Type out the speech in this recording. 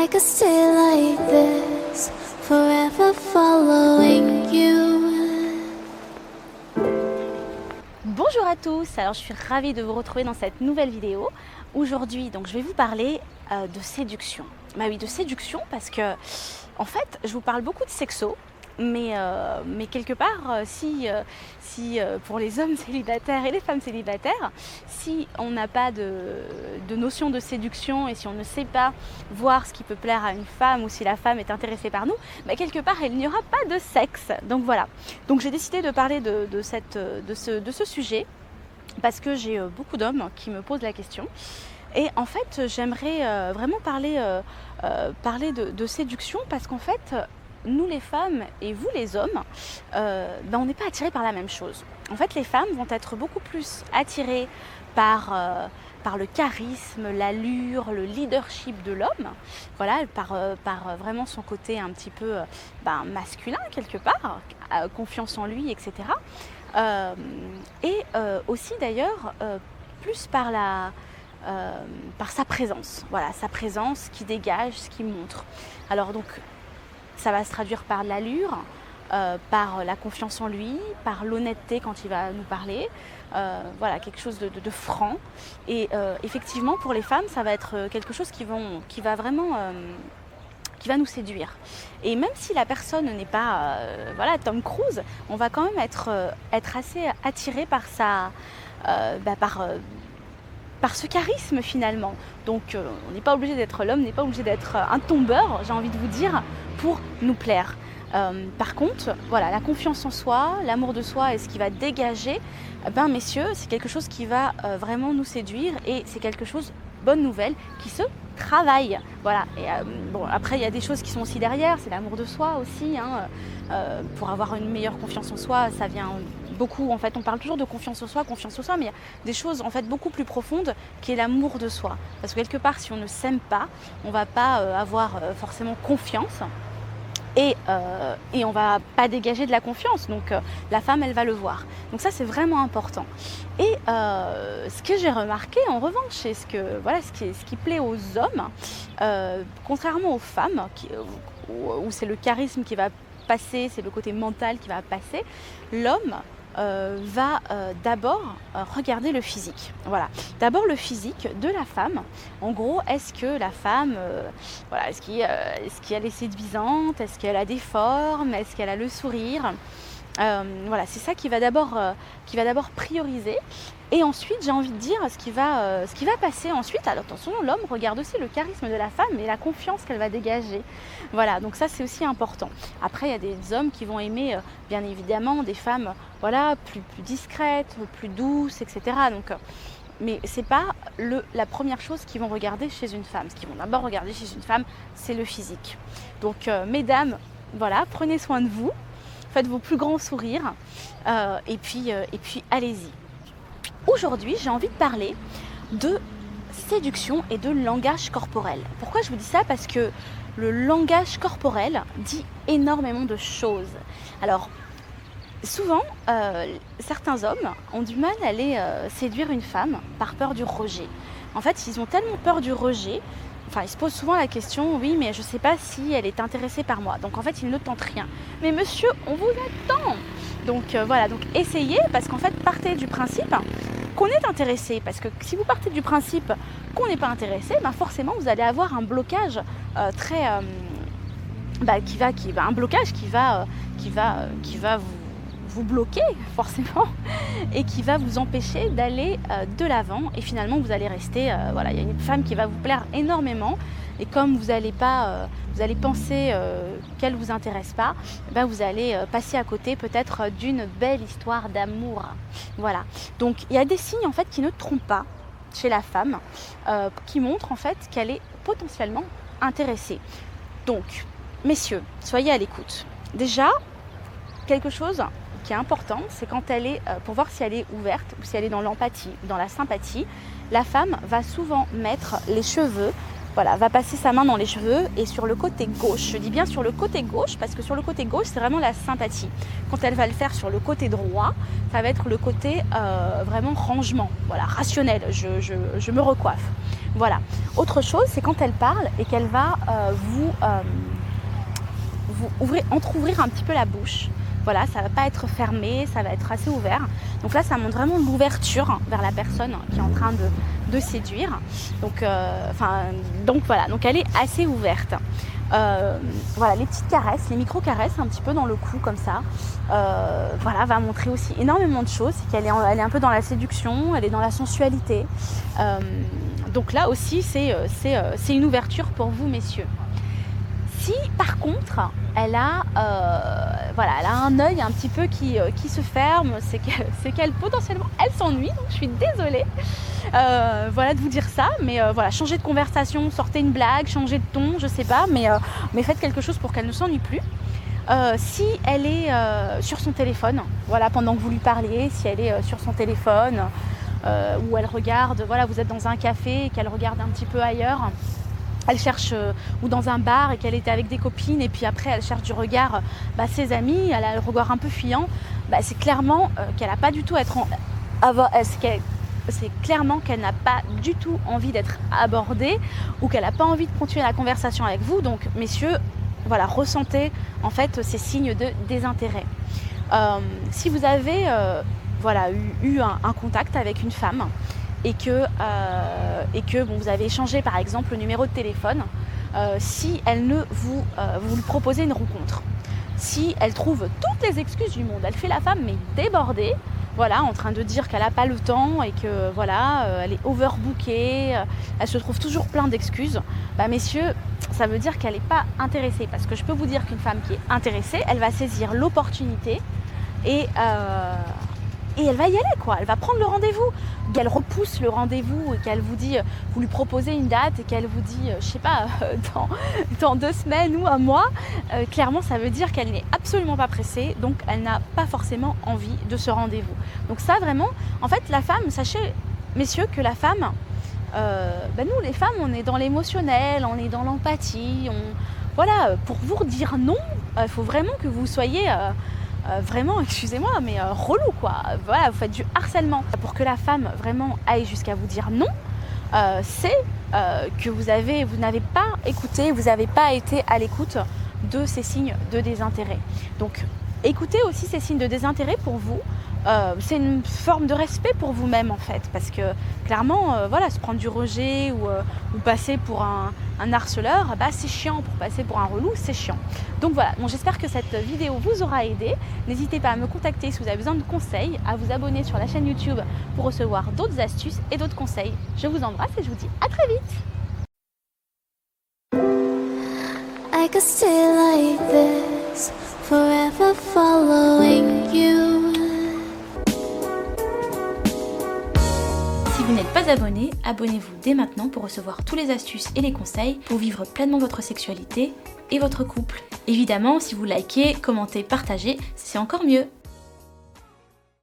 I could stay like this, forever following you. Bonjour à tous, alors je suis ravie de vous retrouver dans cette nouvelle vidéo. Aujourd'hui, donc je vais vous parler de séduction. Bah oui, de séduction parce que, en fait, je vous parle beaucoup de sexo, mais quelque part, si pour les hommes célibataires et les femmes célibataires, si on n'a pas de notion de séduction et si on ne sait pas voir ce qui peut plaire à une femme ou si la femme est intéressée par nous, bah quelque part il n'y aura pas de sexe. Donc voilà, donc j'ai décidé de parler de ce sujet parce que j'ai beaucoup d'hommes qui me posent la question. Et en fait, j'aimerais vraiment parler de séduction parce qu'en fait, nous les femmes et vous les hommes, on n'est pas attirés par la même chose. En fait, les femmes vont être beaucoup plus attirées par le charisme, l'allure, le leadership de l'homme, voilà, par vraiment son côté un petit peu masculin quelque part, confiance en lui, etc. Aussi d'ailleurs, plus par sa présence, voilà, sa présence qui dégage, ce qui montre. Alors donc, ça va se traduire par l'allure, par la confiance en lui, par l'honnêteté quand il va nous parler, voilà, quelque chose de franc. Et effectivement, pour les femmes, ça va être quelque chose qui va vraiment qui va nous séduire. Et même si la personne n'est pas Tom Cruise, on va quand même être assez attiré par par ce charisme finalement. Donc on n'est pas obligé d'être l'homme, n'est pas obligé d'être un tombeur, j'ai envie de vous dire, pour nous plaire. Par contre, voilà, la confiance en soi, l'amour de soi et ce qui va dégager, messieurs, c'est quelque chose qui va vraiment nous séduire et c'est quelque chose, bonne nouvelle, qui se travaille. Voilà. Et après, il y a des choses qui sont aussi derrière, c'est l'amour de soi aussi. Pour avoir une meilleure confiance en soi, ça vient beaucoup. En fait, on parle toujours de confiance en soi, mais il y a des choses en fait beaucoup plus profondes qui est l'amour de soi. Parce que quelque part, si on ne s'aime pas, on va pas avoir forcément confiance. Et on va pas dégager de la confiance, donc la femme elle va le voir. Donc ça c'est vraiment important. Et ce que j'ai remarqué en revanche, et ce qui plaît aux hommes, contrairement aux femmes, où c'est le charisme qui va passer, c'est le côté mental qui va passer, l'homme va d'abord regarder le physique. Voilà. D'abord le physique de la femme. En gros, est-ce que la femme, est-ce qu'elle est séduisante? Est-ce qu'elle a des formes? Est-ce qu'elle a le sourire? C'est ça qui va d'abord prioriser. Et ensuite, j'ai envie de dire, ce qui va passer ensuite, alors attention, l'homme regarde aussi le charisme de la femme et la confiance qu'elle va dégager. Voilà, donc ça c'est aussi important. Après, il y a des hommes qui vont aimer, bien évidemment, des femmes plus discrètes, plus douces, etc. Donc, mais c'est pas la première chose qu'ils vont regarder chez une femme. Ce qu'ils vont d'abord regarder chez une femme, c'est le physique. Donc, mesdames, voilà, prenez soin de vous, faites vos plus grands sourires, et puis allez-y. Aujourd'hui, j'ai envie de parler de séduction et de langage corporel. Pourquoi je vous dis ça? Parce que le langage corporel dit énormément de choses. Alors, souvent, certains hommes ont du mal à aller séduire une femme par peur du rejet. En fait, ils ont tellement peur du rejet, ils se posent souvent la question, oui, mais je ne sais pas si elle est intéressée par moi. Donc en fait, ils ne tentent rien. Mais monsieur, on vous attend. Donc donc essayez, parce qu'en fait, partez du principe qu'on est intéressé. Parce que si vous partez du principe qu'on n'est pas intéressé, forcément, vous allez avoir un blocage un blocage qui va vous bloquer forcément et qui va vous empêcher d'aller de l'avant et finalement vous allez rester il y a une femme qui va vous plaire énormément et comme vous allez penser qu'elle vous intéresse pas, vous allez passer à côté peut-être d'une belle histoire d'amour. Voilà, donc il y a des signes en fait qui ne trompent pas chez la femme, qui montrent en fait qu'elle est potentiellement intéressée. Donc messieurs, soyez à l'écoute. Déjà, quelque chose qui est important, c'est quand elle est, pour voir si elle est ouverte ou si elle est dans l'empathie, dans la sympathie, la femme va souvent mettre les cheveux, va passer sa main dans les cheveux et sur le côté gauche. Je dis bien sur le côté gauche parce que sur le côté gauche, c'est vraiment la sympathie. Quand elle va le faire sur le côté droit, ça va être le côté vraiment rangement, rationnel, je me recoiffe. Voilà. Autre chose, c'est quand elle parle et qu'elle va vous entrouvrir un petit peu la bouche. Voilà, ça va pas être fermé, ça va être assez ouvert. Donc là, ça montre vraiment l'ouverture vers la personne qui est en train de séduire. Donc voilà, donc elle est assez ouverte. Voilà, les petites caresses, les micro-caresses un petit peu dans le cou comme ça, voilà, va montrer aussi énormément de choses. C'est qu'elle est un peu dans la séduction, elle est dans la sensualité. Donc là aussi, c'est une ouverture pour vous, messieurs. Si par contre elle a un œil un petit peu qui se ferme, c'est qu'elle potentiellement elle s'ennuie, donc je suis désolée de vous dire ça, mais voilà, changez de conversation, sortez une blague, changez de ton, je sais pas, mais faites quelque chose pour qu'elle ne s'ennuie plus. Si elle est sur son téléphone, voilà, pendant que vous lui parliez, si elle est sur son téléphone, où elle regarde, voilà, vous êtes dans un café et qu'elle regarde un petit peu ailleurs, elle cherche, ou dans un bar et qu'elle était avec des copines et puis après elle cherche du regard ses amis, elle a le regard un peu fuyant, c'est clairement qu'elle n'a pas du tout c'est clairement qu'elle n'a pas du tout envie d'être abordée ou qu'elle n'a pas envie de continuer la conversation avec vous. Donc messieurs, voilà, ressentez en fait ces signes de désintérêt. Si vous avez eu un contact avec une femme et que vous avez échangé par exemple le numéro de téléphone, si elle ne vous lui proposez une rencontre, si elle trouve toutes les excuses du monde, elle fait la femme mais débordée, voilà, en train de dire qu'elle n'a pas le temps et que voilà, elle est overbookée, elle se trouve toujours plein d'excuses, messieurs, ça veut dire qu'elle n'est pas intéressée, parce que je peux vous dire qu'une femme qui est intéressée, elle va saisir l'opportunité et elle va y aller, quoi. Elle va prendre le rendez-vous. Donc elle repousse le rendez-vous et qu'elle vous dit, vous lui proposez une date et qu'elle vous dit, je sais pas, dans 2 semaines ou un mois, clairement ça veut dire qu'elle n'est absolument pas pressée, donc elle n'a pas forcément envie de ce rendez-vous. Donc ça vraiment, en fait la femme, sachez messieurs que la femme, nous les femmes on est dans l'émotionnel, on est dans l'empathie, voilà, pour vous dire non, il faut vraiment que vous soyez... vraiment, excusez-moi, mais relou quoi. Voilà, vous faites du harcèlement. Pour que la femme vraiment aille jusqu'à vous dire non, c'est que vous n'avez pas écouté, vous n'avez pas été à l'écoute de ces signes de désintérêt. Donc, écoutez aussi ces signes de désintérêt pour vous. C'est une forme de respect pour vous-même en fait, parce que clairement, se prendre du rejet ou passer pour un harceleur, c'est chiant. Pour passer pour un relou, c'est chiant. Donc voilà, j'espère que cette vidéo vous aura aidé. N'hésitez pas à me contacter si vous avez besoin de conseils, à vous abonner sur la chaîne YouTube pour recevoir d'autres astuces et d'autres conseils. Je vous embrasse et je vous dis à très vite. I could stay like this, forever following you. Si vous n'êtes pas abonné, abonnez-vous dès maintenant pour recevoir tous les astuces et les conseils pour vivre pleinement votre sexualité et votre couple. Évidemment, si vous likez, commentez, partagez, c'est encore mieux.